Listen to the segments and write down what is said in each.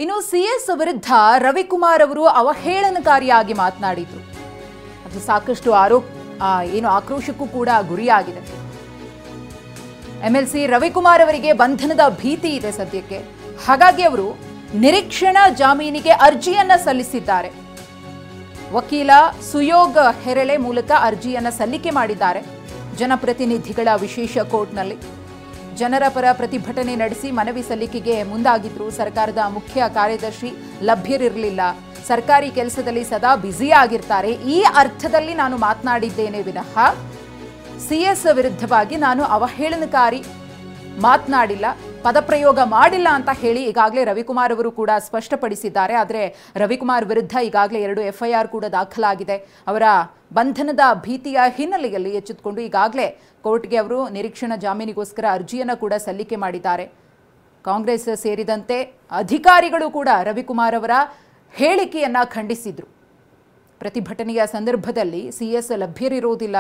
ಇನ್ನು ಸಿಎಸ್ ವಿರುದ್ಧ ರವಿಕುಮಾರ್ ಅವರು ಅವಹೇಳನಕಾರಿಯಾಗಿ ಮಾತನಾಡಿದ್ರು. ಅದು ಸಾಕಷ್ಟು ಆಕ್ರೋಶಕ್ಕೂ ಕೂಡ ಗುರಿಯಾಗಿದೆ. ಎಂಎಲ್ಸಿ ರವಿಕುಮಾರ್ ಅವರಿಗೆ ಬಂಧನದ ಭೀತಿ ಇದೆ ಸದ್ಯಕ್ಕೆ. ಹಾಗಾಗಿ ಅವರು ನಿರೀಕ್ಷಣಾ ಜಾಮೀನಿಗೆ ಅರ್ಜಿಯನ್ನ ಸಲ್ಲಿಸಿದ್ದಾರೆ. ವಕೀಲ ಸುಯೋಗ್ ಹೆರಳೆ ಮೂಲಕ ಅರ್ಜಿಯನ್ನ ಸಲ್ಲಿಕೆ ಮಾಡಿದ್ದಾರೆ. ಜನಪ್ರತಿನಿಧಿಗಳ ವಿಶೇಷ ಕೋರ್ಟ್ನಲ್ಲಿ ಜನರ ಪರ ಪ್ರತಿಭಟನೆ ನಡೆಸಿ ಮನವಿ ಸಲ್ಲಿಕೆಗೆ ಮುಂದಾಗಿದ್ರು. ಸರ್ಕಾರದ ಮುಖ್ಯ ಕಾರ್ಯದರ್ಶಿ ಲಭ್ಯರಿರಲಿಲ್ಲ. ಸರ್ಕಾರಿ ಕೆಲಸದಲ್ಲಿ ಸದಾ ಬ್ಯುಸಿ ಆಗಿರ್ತಾರೆ. ಈ ಅರ್ಥದಲ್ಲಿ ನಾನು ಮಾತನಾಡಿದ್ದೇನೆ ವಿನಃ ಸಿಎಸ್ ವಿರುದ್ಧವಾಗಿ ನಾನು ಅವಹೇಳನಕಾರಿ ಮಾತನಾಡಿಲ್ಲ, ಪದಪ್ರಯೋಗ ಮಾಡಿಲ್ಲ ಅಂತ ಹೇಳಿ ಈಗಾಗಲೇ ರವಿಕುಮಾರ್ ಅವರು ಕೂಡ ಸ್ಪಷ್ಟಪಡಿಸಿದ್ದಾರೆ. ಆದರೆ ರವಿಕುಮಾರ್ ವಿರುದ್ಧ ಈಗಾಗಲೇ 2 FIR ಕೂಡ ದಾಖಲಾಗಿದೆ. ಅವರ ಬಂಧನದ ಭೀತಿಯ ಹಿನ್ನೆಲೆಯಲ್ಲಿ ಎಚ್ಚೆತ್ತುಕೊಂಡು ಈಗಾಗಲೇ ಕೋರ್ಟ್ಗೆ ಅವರು ನಿರೀಕ್ಷಣಾ ಜಾಮೀನಿಗೋಸ್ಕರ ಅರ್ಜಿಯನ್ನು ಕೂಡ ಸಲ್ಲಿಕೆ ಮಾಡಿದ್ದಾರೆ. ಕಾಂಗ್ರೆಸ್ ಸೇರಿದಂತೆ ಅಧಿಕಾರಿಗಳು ಕೂಡ ರವಿಕುಮಾರ್ ಅವರ ಹೇಳಿಕೆಯನ್ನ ಖಂಡಿಸಿದ್ರು. ಪ್ರತಿಭಟನೆಯ ಸಂದರ್ಭದಲ್ಲಿ ಸಿಎಸ್ ಲಭ್ಯರಿರೋದಿಲ್ಲ.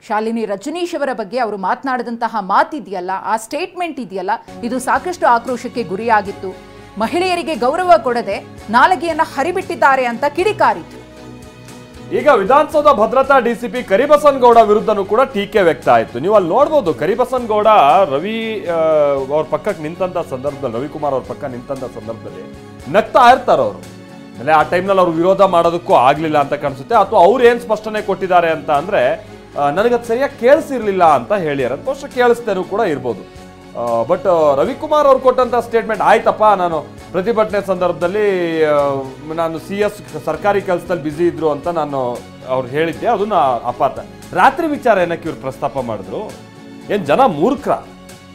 ಶಾಲಿನಿ ರಜನೀಶ್ ಅವರ ಬಗ್ಗೆ ಅವರು ಮಾತನಾಡಿದಂತಹ ಮಾತಿದೆಯಲ್ಲ, ಆ ಸ್ಟೇಟ್ಮೆಂಟ್ ಇದೆಯಲ್ಲ, ಇದು ಸಾಕಷ್ಟು ಆಕ್ರೋಶಕ್ಕೆ ಗುರಿಯಾಗಿತ್ತು. ಮಹಿಳೆಯರಿಗೆ ಗೌರವ ಕೊಡದೆ ನಾಲಗೆಯನ್ನ ಹರಿಬಿಟ್ಟಿದ್ದಾರೆ ಅಂತ ಕಿಡಿಕಾರಿತು. ಈಗ ವಿಧಾನಸೌಧ ಭದ್ರತಾ ಡಿಸಿಪಿ ಕರಿಬಸನಗೌಡ ವಿರುದ್ಧನೂ ಕೂಡ ಟೀಕೆ ವ್ಯಕ್ತ ಆಯಿತು. ನೀವು ಅಲ್ಲಿ ನೋಡ್ಬೋದು, ಕರಿಬಸನಗೌಡ ರವಿ ಅವ್ರ ಪಕ್ಕಕ್ಕೆ ನಿಂತಂತ ಸಂದರ್ಭದಲ್ಲಿ, ರವಿಕುಮಾರ್ ಅವ್ರ ಪಕ್ಕ ನಿಂತಂತ ಸಂದರ್ಭದಲ್ಲಿ ನಗ್ತಾ ಇರ್ತಾರೆ ಅವರು. ಆಮೇಲೆ ಆ ಟೈಮ್ನಲ್ಲಿ ಅವ್ರು ವಿರೋಧ ಮಾಡೋದಕ್ಕೂ ಆಗ್ಲಿಲ್ಲ ಅಂತ ಕಾಣಿಸುತ್ತೆ. ಅಥವಾ ಅವ್ರು ಏನ್ ಸ್ಪಷ್ಟನೆ ಕೊಟ್ಟಿದ್ದಾರೆ ಅಂತ ಅಂದ್ರೆ, ನನಗದು ಸರಿಯಾಗಿ ಕೇಳಿಸಿರ್ಲಿಲ್ಲ ಅಂತ ಹೇಳ್ಯಾರ. ಬಹುಶಃ ಕೇಳಿಸ್ತೇನೂ ಕೂಡ ಇರ್ಬೋದು. ಬಟ್ ರವಿಕುಮಾರ್ ಅವ್ರು ಕೊಟ್ಟಂತ ಸ್ಟೇಟ್ಮೆಂಟ್, ಆಯ್ತಪ್ಪ ನಾನು ಪ್ರತಿಭಟನೆ ಸಂದರ್ಭದಲ್ಲಿ ನಾನು CS ಸರ್ಕಾರಿ ಕೆಲಸದಲ್ಲಿ ಬ್ಯುಸಿ ಇದ್ರು ಅಂತ ನಾನು ಅವ್ರು ಹೇಳಿದ್ದೆ, ಅದನ್ನ ಅಪಾತ. ರಾತ್ರಿ ವಿಚಾರ ಏನಕ್ಕೆ ಇವ್ರು ಪ್ರಸ್ತಾಪ ಮಾಡಿದ್ರು? ಏನ್ ಜನ ಮೂರ್ಖರ?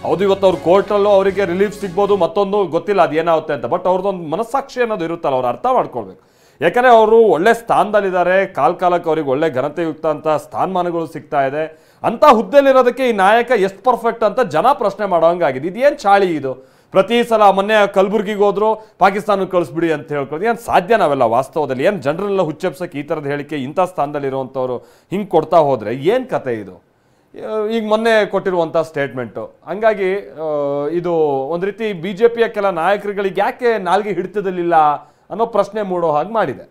ಹೌದು, ಇವತ್ತು ಅವ್ರ ಕೋರ್ಟಲ್ಲೂ ಅವರಿಗೆ ರಿಲೀಫ್ ಸಿಗ್ಬೋದು, ಮತ್ತೊಂದು ಗೊತ್ತಿಲ್ಲ ಅದೇನಾಗುತ್ತೆ ಅಂತ. ಬಟ್ ಅವ್ರದ್ದೊಂದು ಮನಸ್ಸಾಕ್ಷಿ ಅನ್ನೋದು ಇರುತ್ತಲ್ಲ, ಅವ್ರು ಅರ್ಥ ಮಾಡ್ಕೊಳ್ಬೇಕು. ಯಾಕಂದರೆ ಅವರು ಒಳ್ಳೆ ಸ್ಥಾನದಲ್ಲಿದ್ದಾರೆ, ಕಾಲಕ್ಕೆ ಅವ್ರಿಗೆ ಒಳ್ಳೆ ಘನತೆಯುಕ್ತ ಅಂತ ಸ್ಥಾನಮಾನಗಳು ಸಿಗ್ತಾ ಇದೆ. ಅಂಥ ಹುದ್ದೆಲಿರೋದಕ್ಕೆ ಈ ನಾಯಕ ಎಷ್ಟು ಪರ್ಫೆಕ್ಟ್ ಅಂತ ಜನ ಪ್ರಶ್ನೆ ಮಾಡೋಂಗಾಗಿದೆ. ಇದೇನು ಚಾಳಿ ಇದು? ಪ್ರತಿ ಸಲ ಮೊನ್ನೆ ಕಲಬುರ್ಗಿಗೆ ಹೋದ್ರು ಪಾಕಿಸ್ತಾನಕ್ಕೆ ಕಳಿಸ್ಬಿಡಿ ಅಂತ ಹೇಳ್ಕೊಳ್ಳೋದು ಏನು ಸಾಧ್ಯ? ನಾವೆಲ್ಲ ವಾಸ್ತವದಲ್ಲಿ ಏನು ಜನರನ್ನೆಲ್ಲ ಹುಚ್ಚೆಪ್ಸಕ್ಕೆ ಈ ಥರದ ಹೇಳಿಕೆ ಇಂಥ ಸ್ಥಾನದಲ್ಲಿರುವಂಥವ್ರು ಹಿಂಗೆ ಕೊಡ್ತಾ ಹೋದರೆ ಏನು ಕತೆ ಇದು? ಈಗ ಮೊನ್ನೆ ಕೊಟ್ಟಿರುವಂಥ ಸ್ಟೇಟ್ಮೆಂಟು. ಹಂಗಾಗಿ ಇದು ಒಂದು ರೀತಿ BJPಯ ಕೆಲ ನಾಯಕರುಗಳಿಗೆ ಯಾಕೆ ನಾಲ್ಗೆ ಹಿಡಿತದಲ್ಲಿಲ್ಲ ಅನ್ನೋ ಪ್ರಶ್ನೆ ಮೂಡೋ ಹಾಗೆ ಮಾಡಿದೆ.